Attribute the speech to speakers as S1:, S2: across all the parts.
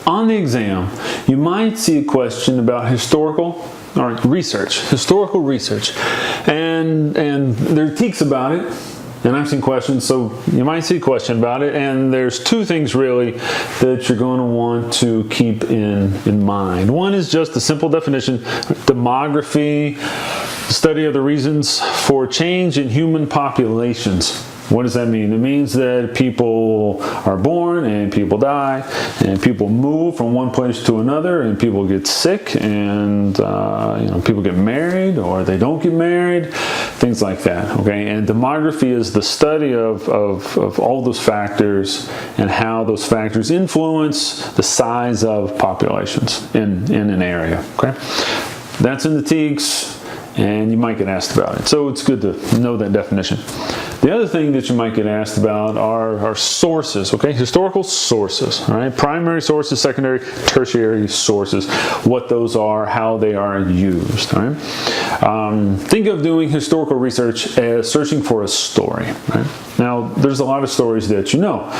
S1: on the exam, you might see a question about historical research, and there are TEKs about it. And I've seen questions, so you might see a question about it, and there's two things really that you're going to want to keep in mind. One is just a simple definition: demography, study of the reasons for change in human populations. What does that mean? It means that people are born and people die and people move from one place to another and people get sick and people get married or they don't get married, things like that. Okay, and demography is the study of all those factors and how those factors influence the size of populations in an area. Okay, that's in the TEKs. And you might get asked about it. So it's good to know that definition. The other thing that you might get asked about are sources, okay? Historical sources, all right? Primary sources, secondary, tertiary sources, what those are, how they are used, all right? Think of doing historical research as searching for a story, right? Now, there's a lot of stories that you know.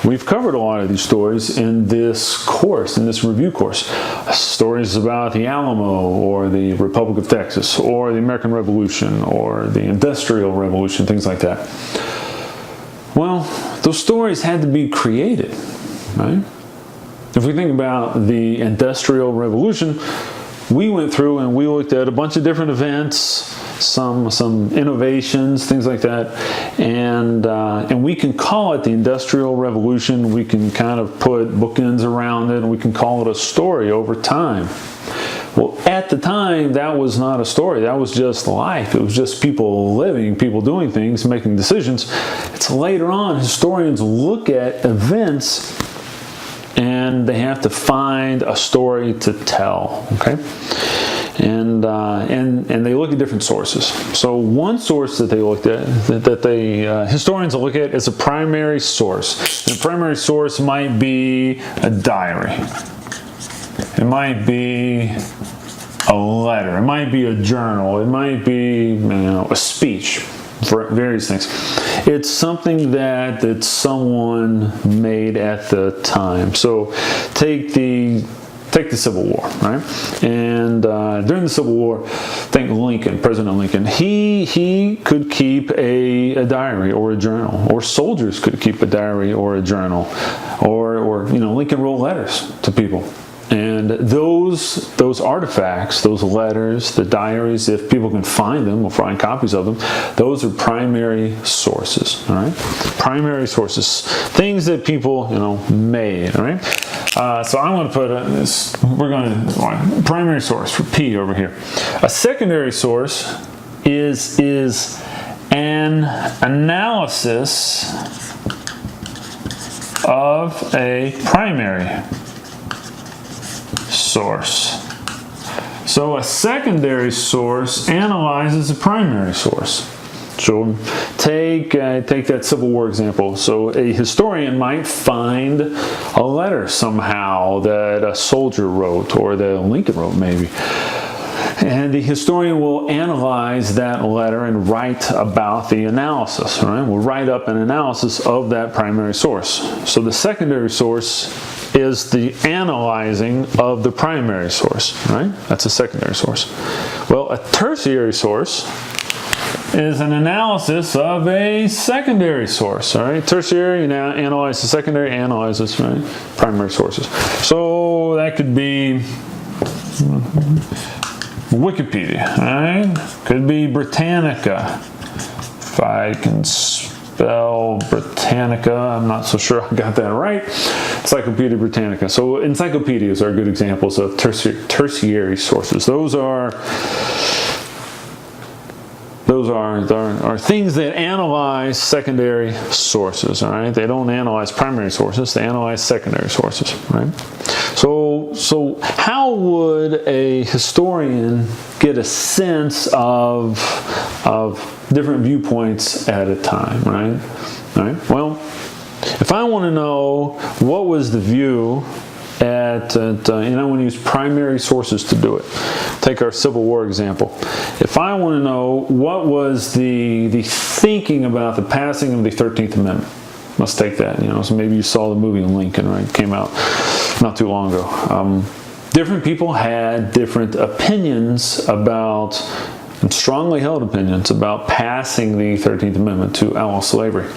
S1: We've covered a lot of these stories in this course, in this review course. Stories about the Alamo or the Republic of Texas or the American Revolution or the Industrial Revolution, things like that. Well, those stories had to be created, right? If we think about the Industrial Revolution, we went through and we looked at a bunch of different events, some innovations, things like that, and we can call it the Industrial Revolution. We can kind of put bookends around it, and we can call it a story over time. Well, at the time, that was not a story. That was just life. It was just people living, people doing things, making decisions. It's later on, historians look at events and they have to find a story to tell, okay? And they look at different sources. So one source that they looked at, historians look at, is a primary source. And a primary source might be a diary. It might be a letter. It might be a journal. It might be a speech. Various things. It's something that someone made at the time. So take the Civil War, right? And during the Civil War, think Lincoln, President Lincoln. He could keep a diary or a journal, or soldiers could keep a diary or a journal, or Lincoln wrote letters to people. And those artifacts, those letters, the diaries, if people can find them or find copies of them, those are primary sources, all right? Primary sources, things that people, made, all right? So I'm going to put primary source for P over here. A secondary source is an analysis of a primary source. So a secondary source analyzes a primary source. So take that Civil War example. So a historian might find a letter somehow that a soldier wrote or that Lincoln wrote maybe. And the historian will analyze that letter and write about the analysis. Right? We'll write up an analysis of that primary source. So the secondary source is the analyzing of the primary source. Right? That's a secondary source. Well, a tertiary source is an analysis of a secondary source. All right, tertiary, you now analyze the secondary, analyzes primary sources. So that could be Wikipedia, right? Could be Britannica. If I can spell Britannica, I'm not so sure I got that right. Encyclopedia Britannica. So encyclopedias are good examples of tertiary sources. Those are things that analyze secondary sources, all right? They don't analyze primary sources, they analyze secondary sources, right? So how would a historian get a sense of different viewpoints at a time, right? All right? Well, if I want to know what was the view and I want to use primary sources to do it. Take our Civil War example. If I want to know what was the thinking about the passing of the 13th Amendment, let's take that. So maybe you saw the movie Lincoln, right? It came out not too long ago. Different people had different opinions about, and strongly held opinions about passing the 13th Amendment to outlaw slavery.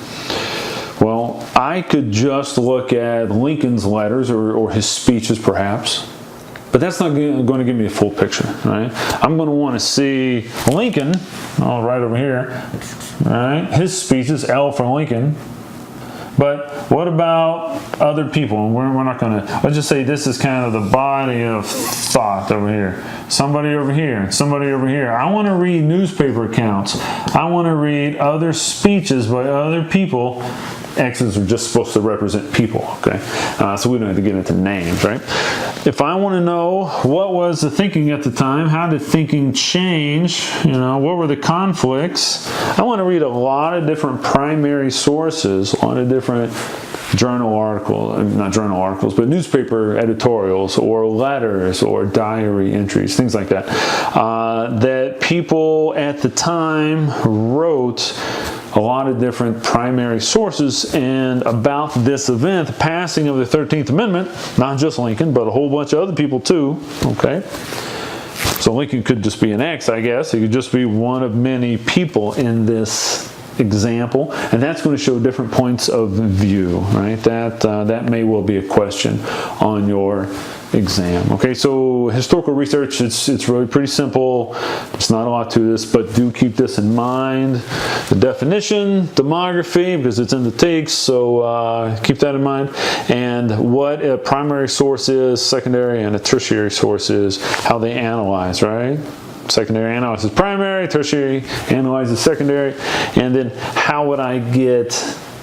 S1: Well, I could just look at Lincoln's letters or his speeches perhaps, but that's not going to give me a full picture, right? I'm going to want to see Lincoln, right over here, right? His speeches, L for Lincoln. But what about other people? And we're not going to, let's just say this is kind of the body of thought over here. Somebody over here, somebody over here. I want to read newspaper accounts. I want to read other speeches by other people. X's are just supposed to represent people, okay? So we don't have to get into names, right? If I want to know what was the thinking at the time, how did thinking change, what were the conflicts, I want to read a lot of different primary sources, a lot of different journal articles, not journal articles, but newspaper editorials or letters or diary entries, things like that, that people at the time wrote a lot of different primary sources and about this event, the passing of the 13th Amendment, not just Lincoln, but a whole bunch of other people too, okay? So Lincoln could just be an X, I guess. He could just be one of many people in this example, and that's going to show different points of view, right? That may well be a question on your exam. Okay, so historical research, it's really pretty simple. There's not a lot to this, but do keep this in mind. The definition, demography, because it's in the TEAGS, so keep that in mind. And what a primary source is, secondary, and a tertiary source is, how they analyze, right? Secondary analyzes primary, tertiary analyzes secondary, and then how would I get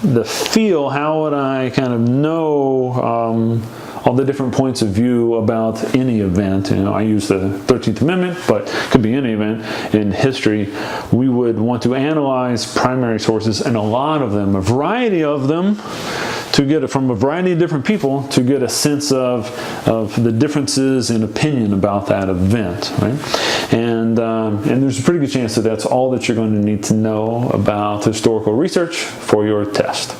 S1: the feel, how would I kind of know all the different points of view about any event. I use the 13th Amendment, but it could be any event in history. We would want to analyze primary sources, and a lot of them, a variety of them, to get it from a variety of different people to get a sense of the differences in opinion about that event, right? And there's a pretty good chance that that's all that you're going to need to know about historical research for your test.